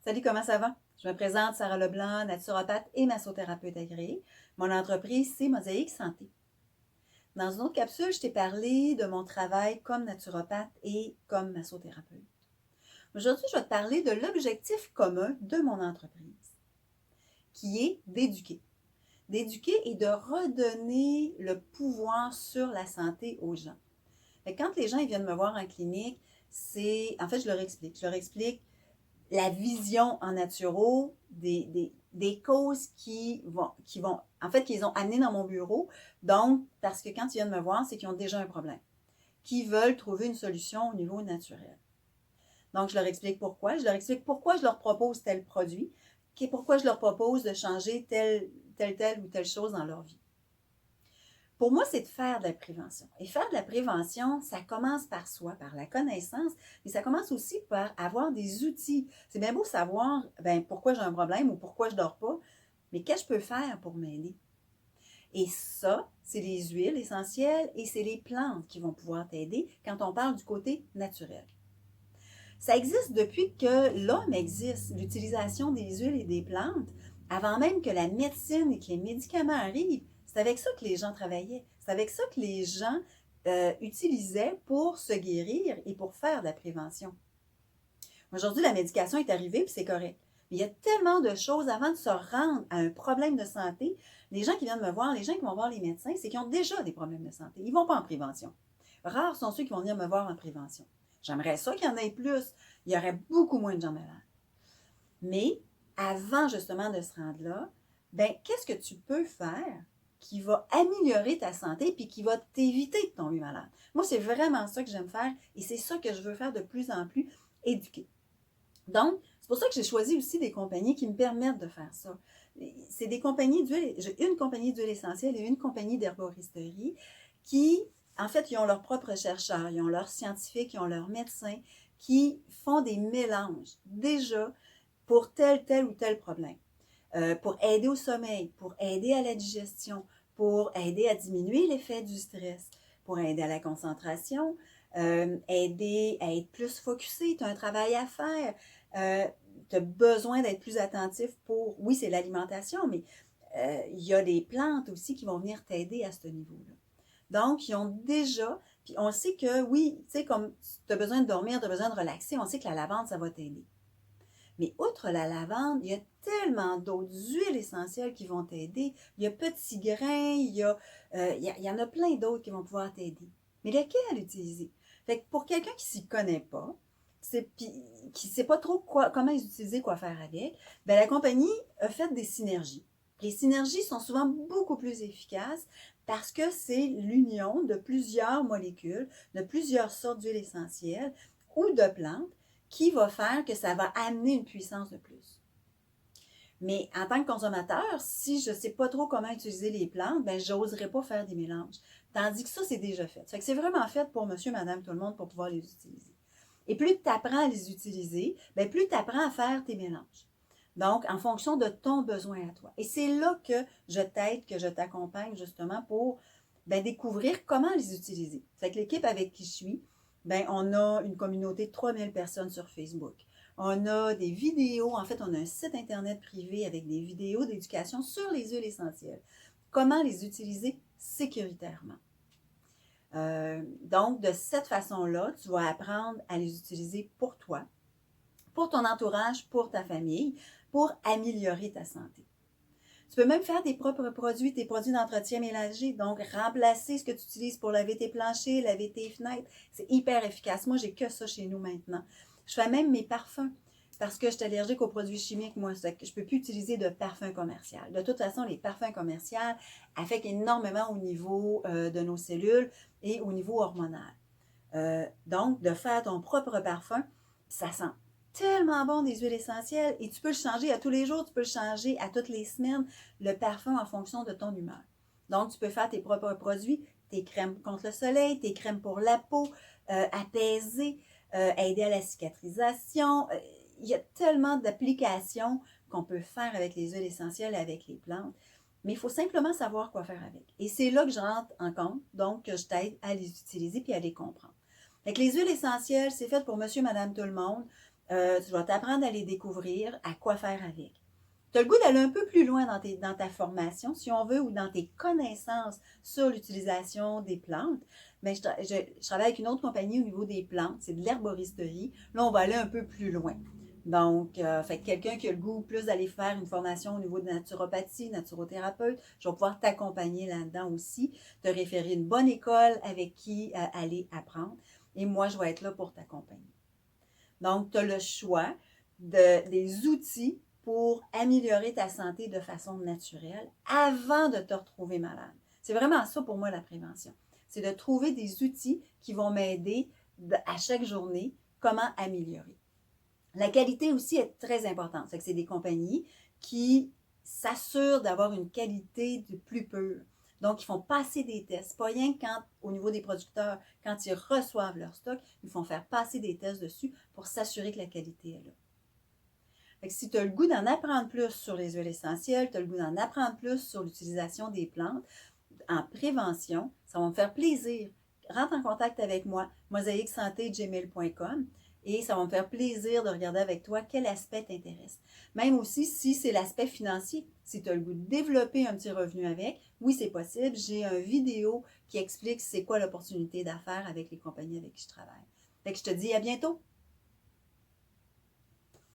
Salut, comment ça va? Je me présente Sarah Leblanc, naturopathe et massothérapeute agréée. Mon entreprise, c'est Mosaïque Santé. Dans une autre capsule, je t'ai parlé de mon travail comme naturopathe et comme massothérapeute. Aujourd'hui, je vais te parler de l'objectif commun de mon entreprise, qui est d'éduquer. D'éduquer et de redonner le pouvoir sur la santé aux gens. Quand les gens ils viennent me voir en clinique, en fait, je leur explique. Je leur explique la vision en naturo des causes en fait, qu'ils ont amenées dans mon bureau. Donc, parce que quand ils viennent me voir, c'est qu'ils ont déjà un problème, qu'ils veulent trouver une solution au niveau naturel. Donc, je leur explique pourquoi. Je leur explique pourquoi je leur propose tel produit, pourquoi je leur propose de changer telle ou telle chose dans leur vie. Pour moi, c'est de faire de la prévention. Et faire de la prévention, ça commence par soi, par la connaissance, mais ça commence aussi par avoir des outils. C'est bien beau savoir pourquoi j'ai un problème ou pourquoi je ne dors pas, mais qu'est-ce que je peux faire pour m'aider? Et ça, c'est les huiles essentielles et c'est les plantes qui vont pouvoir t'aider quand on parle du côté naturel. Ça existe depuis que l'homme existe, l'utilisation des huiles et des plantes, avant même que la médecine et que les médicaments arrivent. C'est avec ça que les gens travaillaient. C'est avec ça que les gens utilisaient pour se guérir et pour faire de la prévention. Aujourd'hui, la médication est arrivée et c'est correct. Mais il y a tellement de choses avant de se rendre à un problème de santé. Les gens qui viennent me voir, les gens qui vont voir les médecins, c'est qu'ils ont déjà des problèmes de santé. Ils ne vont pas en prévention. Rares sont ceux qui vont venir me voir en prévention. J'aimerais ça qu'il y en ait plus. Il y aurait beaucoup moins de gens malades. Mais avant justement de se rendre là, qu'est-ce que tu peux faire qui va améliorer ta santé puis qui va t'éviter de tomber malade? Moi, c'est vraiment ça que j'aime faire et c'est ça que je veux faire de plus en plus, éduquer. Donc, c'est pour ça que j'ai choisi aussi des compagnies qui me permettent de faire ça. C'est des compagnies d'huile, j'ai une compagnie d'huile essentielle et une compagnie d'herboristerie qui, en fait, ils ont leurs propres chercheurs, ils ont leurs scientifiques, ils ont leurs médecins qui font des mélanges déjà pour tel ou tel problème. Pour aider au sommeil, pour aider à la digestion, pour aider à diminuer l'effet du stress, pour aider à la concentration, aider à être plus focusé, tu as un travail à faire, tu as besoin d'être plus attentif oui, c'est l'alimentation, mais il y a des plantes aussi qui vont venir t'aider à ce niveau-là. Donc, ils ont déjà, puis on sait que oui, tu sais, comme tu as besoin de dormir, tu as besoin de relaxer, on sait que la lavande, ça va t'aider. Mais outre la lavande, il y a tellement d'autres huiles essentielles qui vont t'aider. Il y a petits grains, il y en a plein d'autres qui vont pouvoir t'aider. Mais lesquels utiliser? Fait que pour quelqu'un qui ne s'y connaît pas, qui ne sait pas trop comment les utiliser, quoi faire avec, la compagnie a fait des synergies. Les synergies sont souvent beaucoup plus efficaces parce que c'est l'union de plusieurs molécules, de plusieurs sortes d'huiles essentielles ou de plantes qui va faire que ça va amener une puissance de plus. Mais en tant que consommateur, si je ne sais pas trop comment utiliser les plantes, je n'oserais pas faire des mélanges. Tandis que ça, c'est déjà fait. Ça fait que c'est vraiment fait pour monsieur, madame, tout le monde pour pouvoir les utiliser. Et plus tu apprends à les utiliser, plus tu apprends à faire tes mélanges. Donc, en fonction de ton besoin à toi. Et c'est là que je t'aide, que je t'accompagne justement pour découvrir comment les utiliser. C'est que l'équipe avec qui je suis, on a une communauté de 3000 personnes sur Facebook. On a des vidéos, en fait, on a un site internet privé avec des vidéos d'éducation sur les huiles essentielles. Comment les utiliser sécuritairement. Donc, de cette façon-là, tu vas apprendre à les utiliser pour toi, pour ton entourage, pour ta famille, pour améliorer ta santé. Tu peux même faire tes propres produits, tes produits d'entretien ménager, donc remplacer ce que tu utilises pour laver tes planchers, laver tes fenêtres. C'est hyper efficace. Moi, j'ai que ça chez nous maintenant. Je fais même mes parfums parce que je suis allergique aux produits chimiques, moi. Je ne peux plus utiliser de parfum commercial. De toute façon, les parfums commerciaux affectent énormément au niveau de nos cellules et au niveau hormonal. Donc, de faire ton propre parfum, ça sent tellement bon des huiles essentielles et tu peux le changer à tous les jours, tu peux le changer à toutes les semaines, le parfum en fonction de ton humeur. Donc, tu peux faire tes propres produits, tes crèmes contre le soleil, tes crèmes pour la peau, apaiser, aider à la cicatrisation. Il y a tellement d'applications qu'on peut faire avec les huiles essentielles, avec les plantes. Mais il faut simplement savoir quoi faire avec. Et c'est là que je rentre en compte, donc que je t'aide à les utiliser puis à les comprendre. Fait que les huiles essentielles, c'est fait pour monsieur, madame, tout le monde. Tu vas t'apprendre à les découvrir, à quoi faire avec. Tu as le goût d'aller un peu plus loin dans ta formation, si on veut, ou dans tes connaissances sur l'utilisation des plantes. Mais je travaille avec une autre compagnie au niveau des plantes, c'est de l'herboristerie. Là, on va aller un peu plus loin. Donc, fait que quelqu'un qui a le goût plus d'aller faire une formation au niveau de naturopathie, naturothérapeute, je vais pouvoir t'accompagner là-dedans aussi, te référer une bonne école avec qui aller apprendre. Et moi, je vais être là pour t'accompagner. Donc, tu as le choix des outils pour améliorer ta santé de façon naturelle avant de te retrouver malade. C'est vraiment ça pour moi la prévention. C'est de trouver des outils qui vont m'aider à chaque journée comment améliorer. La qualité aussi est très importante. C'est des compagnies qui s'assurent d'avoir une qualité de plus pure. Donc, ils font passer des tests. Pas rien quand, au niveau des producteurs, quand ils reçoivent leur stock, ils font faire passer des tests dessus pour s'assurer que la qualité est là. Fait que si tu as le goût d'en apprendre plus sur les huiles essentielles, tu as le goût d'en apprendre plus sur l'utilisation des plantes en prévention, ça va me faire plaisir. Rentre en contact avec moi, mosaïquesanté@gmail.com, et ça va me faire plaisir de regarder avec toi quel aspect t'intéresse. Même aussi si c'est l'aspect financier, si tu as le goût de développer un petit revenu avec, oui, c'est possible. J'ai une vidéo qui explique c'est quoi l'opportunité d'affaires avec les compagnies avec qui je travaille. Fait que je te dis à bientôt!